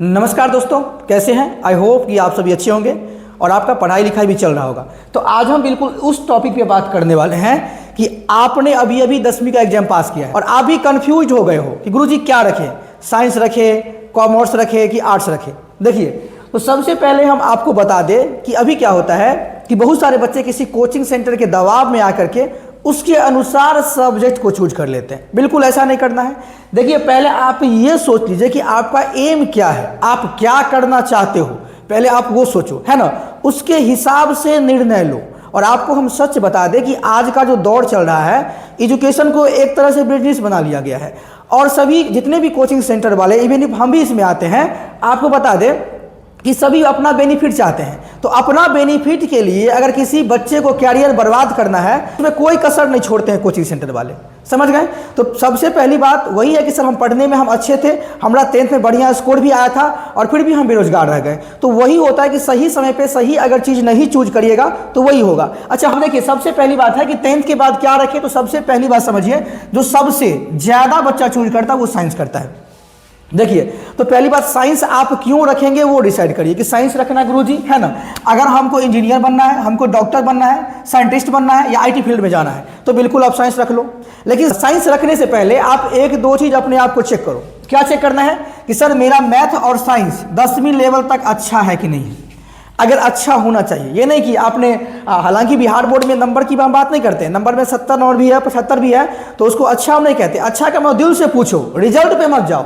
नमस्कार दोस्तों, कैसे हैं? आई होप कि आप सभी अच्छे होंगे और आपका पढ़ाई लिखाई भी चल रहा होगा। तो आज हम बिल्कुल उस टॉपिक पे बात करने वाले हैं कि आपने अभी अभी 10वीं का एग्जाम पास किया है और आप भी कंफ्यूज हो गए हो कि गुरुजी क्या रखें, साइंस रखे, कॉमर्स रखे कि आर्ट्स रखे। देखिए, तो सबसे पहले हम आपको बता दें कि अभी क्या होता है कि बहुत सारे बच्चे किसी कोचिंग सेंटर के दबाव में आकर के उसके अनुसार सब्जेक्ट को चूज कर लेते हैं। बिल्कुल ऐसा नहीं करना है। देखिए, पहले आप ये सोच लीजिए कि आपका एम क्या है, आप क्या करना चाहते हो, पहले आप वो सोचो, है ना। उसके हिसाब से निर्णय लो। और आपको हम सच बता दें कि आज का जो दौर चल रहा है, एजुकेशन को एक तरह से बिजनेस बना लिया गया है और सभी जितने भी कोचिंग सेंटर वाले, इवन हम भी इसमें आते हैं, आपको बता दें कि सभी अपना बेनिफिट चाहते हैं। तो अपना बेनिफिट के लिए अगर किसी बच्चे को कैरियर बर्बाद करना है, उसमें कोई कसर नहीं छोड़ते हैं कोचिंग सेंटर वाले, समझ गए। तो सबसे पहली बात वही है कि सर हम पढ़ने में हम अच्छे थे, हमारा 10th में बढ़िया स्कोर भी आया था और फिर भी हम बेरोजगार रह गए। तो वही होता है कि सही समय पे सही अगर चीज़ नहीं चूज करिएगा तो वही होगा। अच्छा, हम देखिए, सबसे पहली बात है कि 10th के बाद क्या रखें। तो सबसे पहली बात समझिए, जो सबसे ज़्यादा बच्चा चूज करता है वो साइंस करता है। देखिए, तो पहली बात, साइंस आप क्यों रखेंगे वो डिसाइड करिए कि साइंस रखना गुरुजी, है ना। अगर हमको इंजीनियर बनना है, हमको डॉक्टर बनना है, साइंटिस्ट बनना है या आईटी फील्ड में जाना है तो बिल्कुल आप साइंस रख लो। लेकिन साइंस रखने से पहले आप एक दो चीज़ अपने आप को चेक करो। क्या चेक करना है कि सर मेरा मैथ और साइंस 10वीं लेवल तक अच्छा है कि नहीं। अगर अच्छा होना चाहिए, ये नहीं कि आपने, हालांकि बिहार बोर्ड में नंबर की हम बात नहीं करते, नंबर में 70 नंबर भी है, 75 भी है, तो उसको अच्छा हम नहीं कहते। अच्छा का मैं दिल से पूछो, रिजल्ट पे मत जाओ,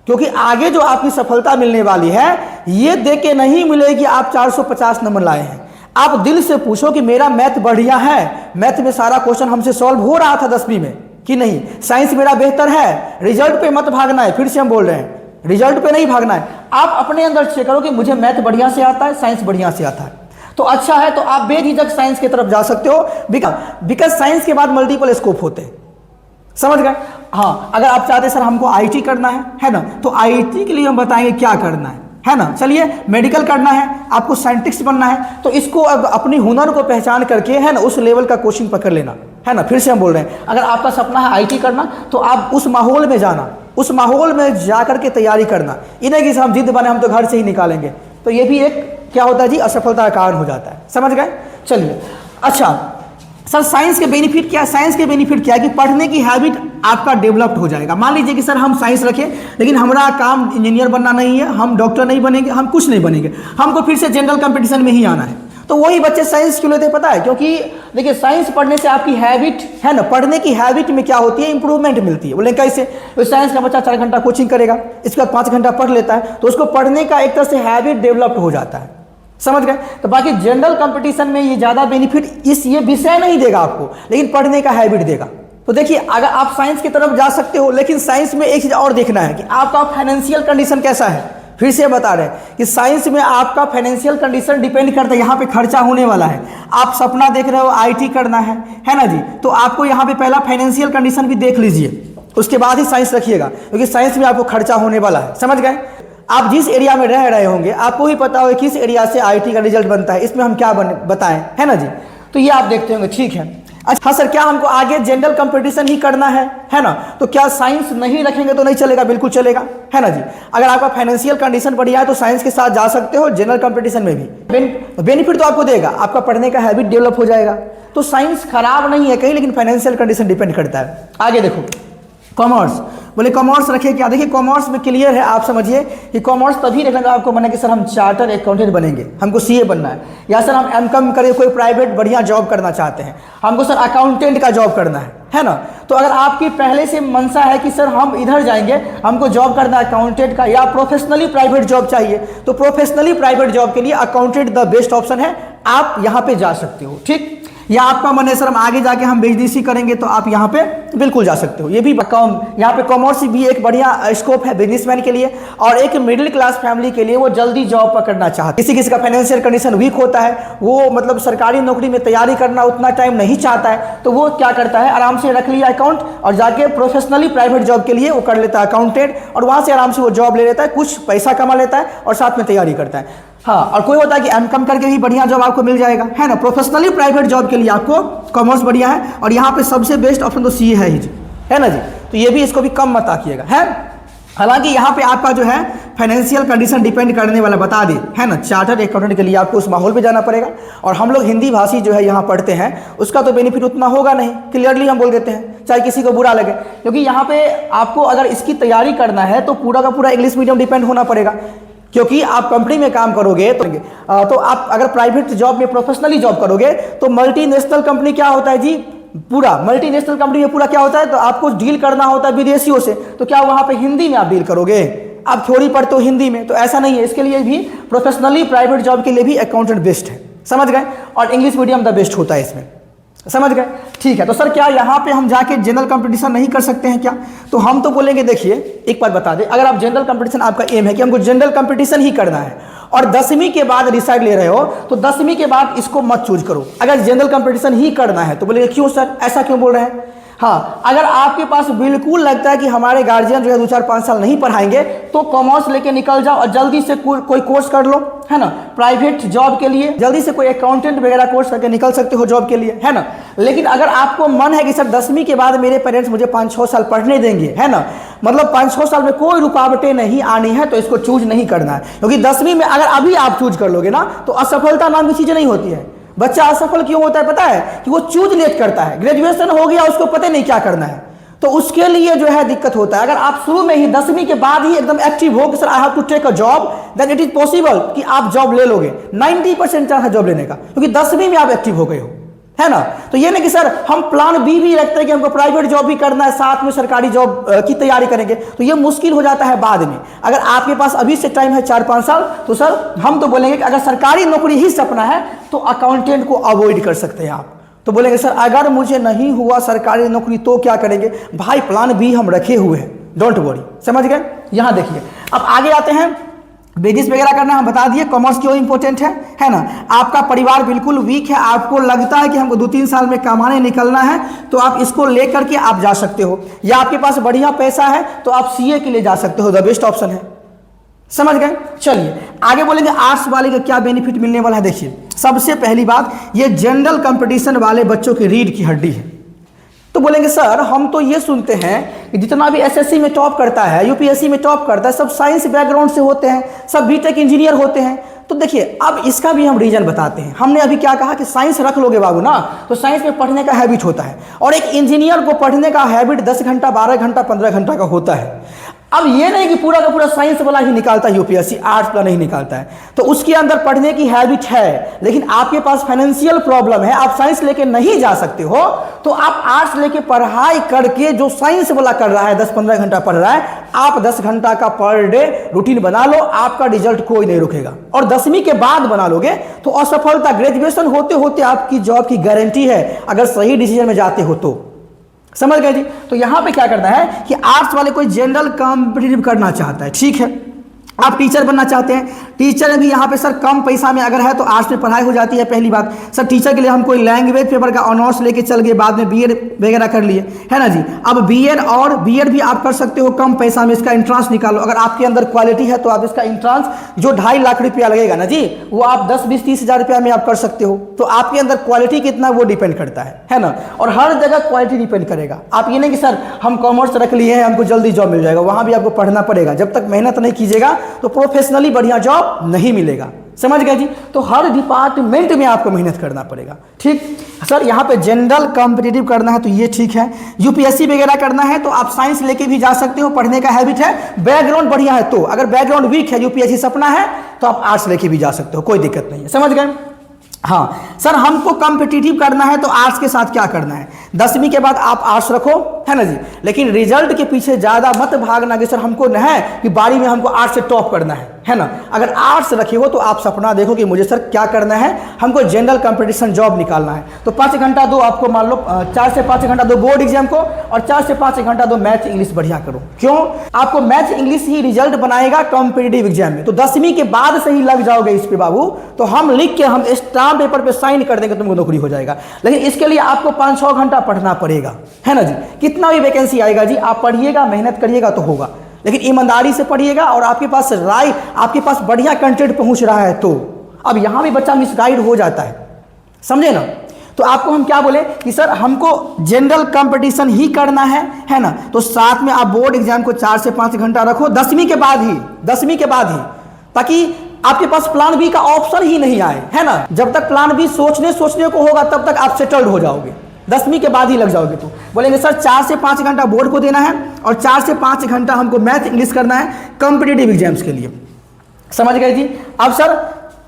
क्योंकि आगे जो आपकी सफलता मिलने वाली है ये देख के नहीं मिलेगी कि आप 450 नंबर लाए हैं। आप दिल से पूछो कि मेरा मैथ बढ़िया है, मैथ में सारा क्वेश्चन हमसे सॉल्व हो रहा था 10वीं में कि नहीं, साइंस मेरा बेहतर है। रिजल्ट पे मत भागना है, फिर से हम बोल रहे हैं, रिजल्ट पे नहीं भागना है। आप अपने अंदर चेक करो कि मुझे मैथ बढ़िया से आता है, साइंस बढ़िया से आता है, तो अच्छा है, तो आप बेझिझक साइंस की तरफ जा सकते हो। बिकॉज साइंस के बाद मल्टीपल स्कोप होते हैं, समझ गए। हाँ, अगर आप चाहते सर हमको आईटी करना है ना, तो आईटी के लिए हम बताएंगे क्या करना है ना। चलिए, मेडिकल करना है, आपको साइंटिस्ट बनना है, तो इसको अब अपनी हुनर को पहचान करके, है ना, उस लेवल का कोचिंग पकड़ लेना, है ना। फिर से हम बोल रहे हैं, अगर आपका सपना है आईटी करना तो आप उस माहौल में जाना, उस माहौल में जाकर के तैयारी करना। इन्हें कि हम जिद बने हम तो घर से ही निकालेंगे, तो ये भी एक क्या होता है जी, असफलता का कारण हो जाता है, समझ गए। चलिए, अच्छा सर साइंस के बेनिफिट क्या है? साइंस के बेनिफिट क्या है कि पढ़ने की हैबिट आपका डेवलप्ड हो जाएगा। मान लीजिए कि सर हम साइंस रखें लेकिन हमारा काम इंजीनियर बनना नहीं है, हम डॉक्टर नहीं बनेंगे, हम कुछ नहीं बनेंगे, हमको फिर से जनरल कंपटीशन में ही आना है, तो वही बच्चे साइंस क्यों लेते हैं पता है? क्योंकि देखिए, साइंस पढ़ने से आपकी हैबिट, है ना, पढ़ने की हैबिट में क्या होती है, इंप्रूवमेंट मिलती है। बोले कैसे? तो साइंस का बच्चा 4 घंटा कोचिंग करेगा, इसके बाद 5 घंटा पढ़ लेता है, तो उसको पढ़ने का एक तरह से हैबिट डेवलप्ड हो जाता है, समझ गए। तो बाकी जनरल कंपटीशन में ये ज़्यादा बेनिफिट ये विषय नहीं देगा आपको, लेकिन पढ़ने का हैबिट देगा। तो देखिए, अगर आप साइंस की तरफ जा सकते हो, लेकिन साइंस में एक चीज़ और देखना है कि आपका फाइनेंशियल कंडीशन कैसा है। फिर से बता रहे हैं कि साइंस में आपका फाइनेंशियल कंडीशन डिपेंड करता है, यहाँ पे खर्चा होने वाला है। आप सपना देख रहे हो आईटी करना है ना जी, तो आपको यहाँ पे पहला फाइनेंशियल कंडीशन भी देख लीजिए, उसके बाद ही साइंस रखिएगा, क्योंकि साइंस में आपको खर्चा होने वाला है, समझ गए। आप जिस एरिया में रह रहे होंगे आपको ही पता होगा किस एरिया से आईटी का रिजल्ट बनता है, इसमें हम क्या बताएं, है ना जी। तो ये आप देखते होंगे, ठीक है। अच्छा सर, क्या हमको आगे जनरल कंपटीशन ही करना है ना, तो क्या साइंस नहीं रखेंगे तो नहीं चलेगा? बिल्कुल चलेगा, है ना जी। अगर आपका फाइनेंशियल कंडीशन बढ़िया है तो साइंस के साथ जा सकते हो, जनरल कंपटीशन में भी बेनिफिट तो आपको देगा, आपका पढ़ने का हैबिट डेवलप हो जाएगा। तो साइंस खराब नहीं है कहीं, लेकिन फाइनेंशियल कंडीशन डिपेंड करता है। आगे देखो, कॉमर्स। बोले कॉमर्स रखे क्या? देखिए, कॉमर्स में क्लियर है, आप समझिए कि कॉमर्स तभी रखना आपको बना कि सर हम चार्टर अकाउंटेंट बनेंगे, हमको सीए बनना है, या सर हम एमकॉम करके कोई प्राइवेट बढ़िया जॉब करना चाहते हैं, हमको सर अकाउंटेंट का जॉब करना है ना। तो अगर आपकी पहले से मनसा है कि सर हम इधर जाएंगे, हमको जॉब करना है अकाउंटेंट का, या प्रोफेशनली प्राइवेट जॉब चाहिए, तो प्रोफेशनली प्राइवेट जॉब के लिए अकाउंटेंट द बेस्ट ऑप्शन है, आप यहाँ पे जा सकते हो, ठीक। या आपका मन है सर हम आगे जाके हम बिजनेस ही करेंगे, तो आप यहाँ पे बिल्कुल जा सकते हो। ये भी यहाँ पे कॉमर्स भी एक बढ़िया स्कोप है बिजनेसमैन के लिए, और एक मिडिल क्लास फैमिली के लिए वो जल्दी जॉब पकड़ना चाहते। किसी का फाइनेंशियल कंडीशन वीक होता है, वो मतलब सरकारी नौकरी में तैयारी करना उतना टाइम नहीं चाहता है, तो वो क्या करता है, आराम से रख लिया अकाउंट और जाके प्रोफेशनली प्राइवेट जॉब के लिए वो कर लेता है अकाउंटेंट, और वहाँ से आराम से वो जॉब ले लेता है, कुछ पैसा कमा लेता है और साथ में तैयारी करता है। हाँ, और कोई होता है कि एमकॉम करके भी बढ़िया जॉब आपको मिल जाएगा, है ना। प्रोफेशनली प्राइवेट जॉब के लिए आपको कॉमर्स बढ़िया है, और यहाँ पे सबसे बेस्ट ऑप्शन तो सीए है ही जी, है ना जी। तो ये भी, इसको भी कम मत आकिएगा, है। हालांकि यहाँ पे आपका जो है फाइनेंशियल कंडीशन डिपेंड करने वाला बता दे, है ना, चार्टर्ड अकाउंटेंट के लिए आपको उस माहौल पे जाना पड़ेगा। और हम लोग हिंदी भाषी जो है यहाँ पढ़ते हैं, उसका तो बेनिफिट उतना होगा नहीं, क्लियरली हम बोल देते हैं, चाहे किसी को बुरा लगे। क्योंकि यहाँ पे आपको अगर इसकी तैयारी करना है तो पूरा का पूरा इंग्लिश मीडियम डिपेंड होना पड़ेगा। क्योंकि आप कंपनी में काम करोगे तो आप अगर प्राइवेट जॉब में प्रोफेशनली जॉब करोगे तो मल्टीनेशनल कंपनी क्या होता है जी, पूरा मल्टीनेशनल कंपनी में पूरा क्या होता है, तो आपको डील करना होता है विदेशियों से, तो क्या वहां पे हिंदी में आप डील करोगे? आप थ्योरी पढ़ते हो हिंदी में, तो ऐसा नहीं है। इसके लिए भी प्रोफेशनली प्राइवेट जॉब के लिए भी अकाउंटेंट बेस्ट है, समझ गए। और इंग्लिश मीडियम द बेस्ट होता है इसमें, समझ गए, ठीक है। तो सर क्या यहाँ पे हम जाके जनरल कंपटीशन नहीं कर सकते हैं क्या? तो हम तो बोलेंगे देखिए एक बात बता दें, अगर आप जनरल कंपटीशन, आपका एम है कि हमको जनरल कंपटीशन ही करना है और 10वीं के बाद डिसाइड ले रहे हो, तो 10वीं के बाद इसको मत चूज करो। अगर जनरल कंपटीशन ही करना है तो बोलेंगे क्यों सर, ऐसा क्यों बोल रहे हैं? हाँ, अगर आपके पास बिल्कुल लगता है कि हमारे गार्जियन जो है 2-4-5 साल नहीं पढ़ाएंगे, तो कॉमर्स लेके निकल जाओ और जल्दी से कोई कोर्स कर लो, है ना, प्राइवेट जॉब के लिए जल्दी से कोई अकाउंटेंट वगैरह कोर्स करके निकल सकते हो जॉब के लिए, है ना। लेकिन अगर आपको मन है कि सर 10वीं के बाद मेरे पेरेंट्स मुझे 5-6 साल पढ़ने देंगे, है ना, मतलब 5-6 साल में कोई रुकावटें नहीं आनी है, तो इसको चूज नहीं करना है। क्योंकि 10वीं में अगर अभी आप चूज कर लोगे ना, तो असफलता नाम की चीजें नहीं होती है। बच्चा असफल क्यों होता है पता है? कि वो चूज लेट करता है, ग्रेजुएशन हो गया उसको पता नहीं क्या करना है, तो उसके लिए जो है दिक्कत होता है। अगर आप शुरू में ही 10वीं के बाद ही एकदम एक्टिव हो कि sir I have to take a job, then it is possible कि आप जॉब ले लोगे। 90% चांस है जॉब लेने का, क्योंकि 10वीं में आप एक्टिव हो गए हो, है ना। तो ये नहीं कि सर हम प्लान बी भी रखते हैं कि हमको प्राइवेट जॉब भी करना है, साथ में सरकारी जॉब की तैयारी करेंगे, तो ये मुश्किल हो जाता है बाद में। अगर आपके पास अभी से टाइम है 4-5 साल, तो सर हम तो बोलेंगे कि अगर सरकारी नौकरी ही सपना है तो अकाउंटेंट को अवॉइड कर सकते हैं आप। तो बोलेंगे सर अगर मुझे नहीं हुआ सरकारी नौकरी तो क्या करेंगे? भाई प्लान बी हम रखे हुए हैं, डोंट वरी, समझ गए। यहां देखिए, अब आगे आते हैं, बिजनेस वगैरह करना हम बता दिए, कॉमर्स क्यों इंपॉर्टेंट है ना। आपका परिवार बिल्कुल वीक है, आपको लगता है कि हमको 2-3 साल में कमाने निकलना है, तो आप इसको लेकर के आप जा सकते हो। या आपके पास बढ़िया पैसा है तो आप सीए के लिए जा सकते हो, द बेस्ट ऑप्शन है, समझ गए। चलिए आगे बोलेंगे आर्ट्स वाले का क्या बेनिफिट मिलने वाला है। देखिए सबसे पहली बात, ये जनरल कंपटीशन वाले बच्चों की रीढ़ की हड्डी है। तो बोलेंगे सर हम तो ये सुनते हैं कि जितना भी एसएससी में टॉप करता है, यूपीएससी में टॉप करता है, सब साइंस बैकग्राउंड से होते हैं, सब बीटेक इंजीनियर होते हैं। तो देखिए अब इसका भी हम रीजन बताते हैं। हमने अभी क्या कहा कि साइंस रख लोगे बाबू ना, तो साइंस में पढ़ने का हैबिट होता है, और एक इंजीनियर को पढ़ने का हैबिट 10 घंटा, 12 घंटा, 15 घंटा का होता है। अब ये नहीं कि पूरा का पूरा साइंस वाला ही निकालता है यूपीएससी, आर्ट्स वाला नहीं निकालता है। तो उसके अंदर पढ़ने की हैबिट है, लेकिन आपके पास फाइनेंशियल प्रॉब्लम है, आप साइंस लेके नहीं जा सकते हो, तो आप आर्ट्स लेके पढ़ाई करके, जो साइंस वाला कर रहा है 10-15 घंटा पढ़ रहा है, आप 10 घंटा का पर डे रूटीन बना लो, आपका रिजल्ट कोई नहीं रुकेगा। और 10वीं के बाद बना लोगे तो असफलता, ग्रेजुएशन होते होते आपकी जॉब की गारंटी है, अगर सही डिसीजन में जाते हो तो, समझ गए जी। तो यहां पे क्या करना है कि आर्ट्स वाले कोई जनरल कॉम्पिटिटिव करना चाहता है, ठीक है, आप टीचर बनना चाहते हैं, टीचर में भी यहाँ पे सर कम पैसा में अगर है तो आर्ट्स में पढ़ाई हो जाती है। पहली बात सर, टीचर के लिए हम कोई लैंग्वेज पेपर का ऑनर्स लेके चल गए, बाद में बीएड वगैरह कर लिए, है ना जी। अब बीएड भी आप कर सकते हो कम पैसा में, इसका एंट्रांस निकालो, अगर आपके अंदर क्वालिटी है तो आप इसका एंट्रांस जो 2.5 लाख रुपया लगेगा ना जी, वो आप 10-20-30 हज़ार रुपया में आप कर सकते हो। तो आपके अंदर क्वालिटी कितना वो डिपेंड करता है ना, और हर जगह क्वालिटी डिपेंड करेगा। आप ये नहीं कि सर हम कॉमर्स रख लिए हैं हमको जल्दी जॉब मिल जाएगा, वहां भी आपको पढ़ना पड़ेगा। जब तक मेहनत नहीं कीजिएगा तो प्रोफेशनली बढ़िया जॉब नहीं मिलेगा, समझ गए जी। तो हर डिपार्टमेंट में आपको मेहनत करना पड़ेगा, ठीक। सर यहाँ पे जनरल कॉम्पिटिटिव करना है तो ये ठीक है, यूपीएससी वगैरह करना है तो आप साइंस लेके भी जा सकते हो, पढ़ने का हैबिट है, बैकग्राउंड बढ़िया है। तो अगर बैकग्राउंड वीक है, यूपीएससी सपना है, तो आप आर्ट्स लेके भी जा सकते हो, कोई दिक्कत नहीं है, समझ गए। हाँ सर हमको कॉम्पिटिटिव करना है तो आर्ट्स के साथ क्या करना है, 10वीं के बाद आप आर्ट्स रखो, है ना जी, लेकिन रिजल्ट के पीछे ज्यादा मत भागना कि सर हमको न है कि बारी में हमको आर्ट्स से टॉप करना है ना। अगर आर्ट्स रखे हो तो आप सपना देखो कि मुझे सर क्या करना है, हमको जनरल कंपटीशन जॉब निकालना है। तो 5 घंटा दो आपको, मान लो 4 से 5 घंटा दो बोर्ड एग्जाम को, और 4 से 5 घंटा दो मैथ इंग्लिश बढ़िया करो। क्यों? आपको मैथ इंग्लिश ही रिजल्ट बनाएगा कॉम्पिटिटिव एग्जाम में। तो 10वीं के बाद से ही लग जाओगे इस पे बाबू, तो हम लिख के हम स्टाम्प पेपर पे साइन कर देंगे, तुमको नौकरी हो जाएगा। लेकिन इसके लिए आपको 5-6 घंटा पढ़ना पड़ेगा, है ना जी। कितना भी वैकेंसी आएगा जी, आप पढ़िएगा, मेहनत करिएगा तो होगा, लेकिन ईमानदारी से पढ़िएगा और आपके पास आपके पास बढ़िया कंटेंट पहुंच रहा है। तो अब यहां भी बच्चा मिसगाइड हो जाता है, समझे ना। तो आपको हम क्या बोले कि सर हमको जनरल कंपटीशन ही करना है ना, तो साथ में आप बोर्ड एग्जाम को 4 से 5 घंटा रखो 10वीं के बाद ही, ताकि आपके पास प्लान बी का ऑप्शन ही नहीं आए, है ना। जब तक प्लान बी सोचने को होगा तब तक आप सेटल्ड हो जाओगे, 10वीं के बाद ही लग जाओगे। तो बोलेंगे सर 4 से 5 घंटा बोर्ड को देना है और 4 से 5 घंटा हमको मैथ इंग्लिश करना है कॉम्पिटिटिव एग्जाम्स के लिए, समझ गए जी। अब सर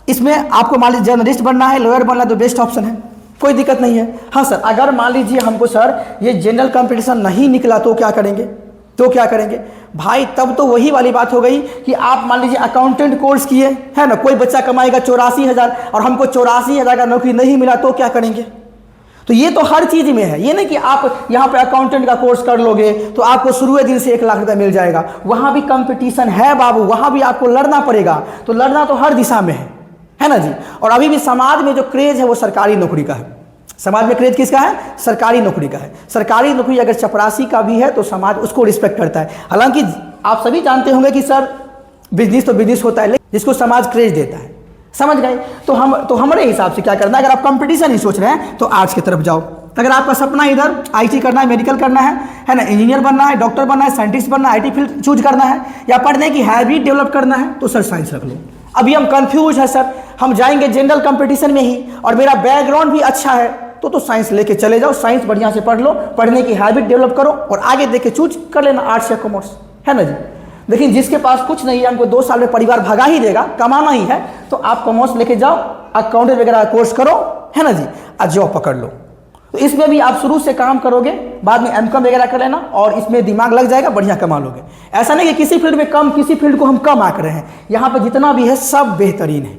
इसमें आपको मान लीजिए जर्नलिस्ट बनना है, लॉयर बनना है, तो बेस्ट ऑप्शन है, कोई दिक्कत नहीं है। हाँ सर, अगर मान लीजिए हमको सर ये जनरल कंपटीशन नहीं निकला तो क्या करेंगे भाई, तब तो वही वाली बात हो गई कि आप मान लीजिए अकाउंटेंट कोर्स किए, है ना, कोई बच्चा कमाएगा 84,000 और हमको 84,000 का नौकरी नहीं मिला तो क्या करेंगे। तो ये तो हर चीज में है, ये नहीं कि आप यहाँ पे अकाउंटेंट का कोर्स कर लोगे तो आपको शुरू दिन से 1 लाख रुपया मिल जाएगा, वहां भी कंपटीशन है बाबू, वहां भी आपको लड़ना पड़ेगा। तो लड़ना तो हर दिशा में है ना जी। और अभी भी समाज में जो क्रेज है वो सरकारी नौकरी का है, समाज में क्रेज किसका है, सरकारी नौकरी का है। सरकारी नौकरी अगर चपरासी का भी है तो समाज उसको रिस्पेक्ट करता है। हालांकि आप सभी जानते होंगे कि सर बिजनेस तो बिजनेस होता है जिसको समाज क्रेज देता है, समझ गए। तो हमारे हिसाब से क्या करना है, अगर आप कंपटीशन ही सोच रहे हैं तो आर्ट्स की तरफ जाओ। अगर आपका सपना इधर IT करना है, मेडिकल करना है ना, इंजीनियर बनना है, डॉक्टर बनना है, साइंटिस्ट बनना है, IT फील्ड चूज करना है, या पढ़ने की हैबिट डेवलप करना है, तो सर साइंस रख लो। अभी हम कंफ्यूज है सर, हम जाएंगे जनरल कंपटीशन में ही और मेरा बैकग्राउंड भी अच्छा है तो साइंस लेके चले जाओ, साइंस बढ़िया से पढ़ लो, पढ़ने की हैबिट डेवलप करो और आगे देख के चूज कर लेना आर्ट्स या कॉमर्स, है ना जी। लेकिन जिसके पास कुछ नहीं है, हमको 2 साल में परिवार भगा ही देगा, कमाना ही है, तो आप कॉमर्स लेके जाओ, अकाउंटेंट वगैरह कोर्स करो, है ना जी, और जॉब पकड़ लो। तो इसमें भी आप शुरू से काम करोगे, बाद में M.Com वगैरह कर लेना और इसमें दिमाग लग जाएगा, बढ़िया कमा लोगे। ऐसा नहीं कि किसी फील्ड में कम, किसी फील्ड को हम कम आंक रहे हैं, यहाँ पर जितना भी है सब बेहतरीन है,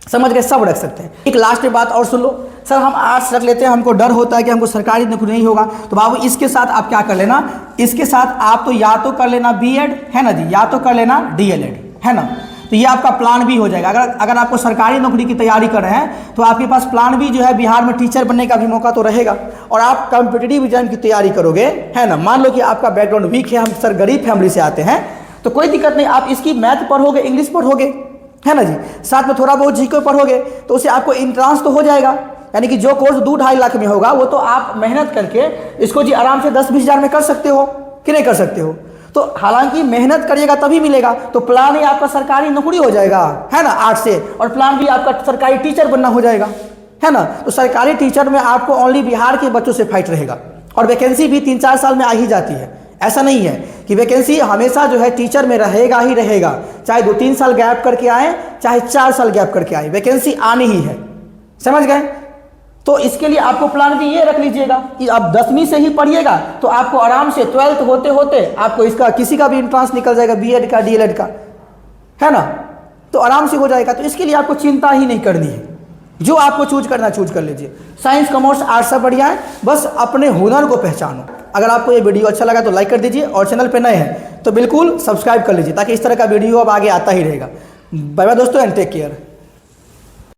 समझ गए, सब रख सकते हैं। एक लास्ट में बात और सुन लो, सर हम आर्ट्स रख लेते हैं, हमको डर होता है कि हमको सरकारी नौकरी नहीं होगा, तो बाबू इसके साथ आप क्या कर लेना, इसके साथ आप तो या तो कर लेना B.Ed, है ना जी, या तो कर लेना DLED, है ना। तो ये आपका प्लान भी हो जाएगा। अगर आपको सरकारी नौकरी की तैयारी कर रहे हैं तो आपके पास प्लान भी जो है, बिहार में टीचर बनने का भी मौका तो रहेगा और आप कॉम्पिटिटिव एग्जाम की तैयारी करोगे, है ना। मान लो कि आपका बैकग्राउंड वीक है, हम सर गरीब फैमिली से आते हैं, तो कोई दिक्कत नहीं, आप इसकी मैथ पढ़ोगे, इंग्लिश पढ़ोगे, है ना जी, साथ में थोड़ा बहुत GK पढ़ोगे तो उससे आपको इंट्रांस तो हो जाएगा। यानी कि जो कोर्स 2-2.5 लाख में होगा वो तो आप मेहनत करके इसको जी आराम से 10-20 हज़ार में कर सकते हो कि नहीं कर सकते हो। तो हालांकि मेहनत करिएगा तभी मिलेगा। तो प्लान ही आपका सरकारी नौकरी हो जाएगा, है ना, आर्ट्स से, और प्लान भी आपका सरकारी टीचर बनना हो जाएगा, है ना। तो सरकारी टीचर में आपको ओनली बिहार के बच्चों से फाइट रहेगा और वैकेंसी भी 3-4 साल में आ ही जाती है। ऐसा नहीं है कि वैकेंसी हमेशा जो है टीचर में रहेगा ही रहेगा, चाहे 2-3 साल गैप करके आए, चाहे 4 साल गैप करके आए, वैकेंसी आनी ही है, समझ गए। तो इसके लिए आपको प्लान भी ये रख लीजिएगा कि आप 10वीं से ही पढ़िएगा तो आपको आराम से 12th होते होते आपको इसका किसी का भी इंट्रांस निकल जाएगा, B.Ed का, DLED का, है ना, तो आराम से हो जाएगा। तो इसके लिए आपको चिंता ही नहीं करनी है, जो आपको चूज करना चूज कर लीजिए। साइंस, कॉमर्स, आर्ट्स सब बढ़िया है, बस अपने हुनर को पहचानो। अगर आपको ये वीडियो अच्छा लगा तो लाइक कर दीजिए और चैनल पे नए हैं तो बिल्कुल सब्सक्राइब कर लीजिए ताकि इस तरह का वीडियो अब आगे आता ही रहेगा। बाय बाय दोस्तों एंड टेक केयर।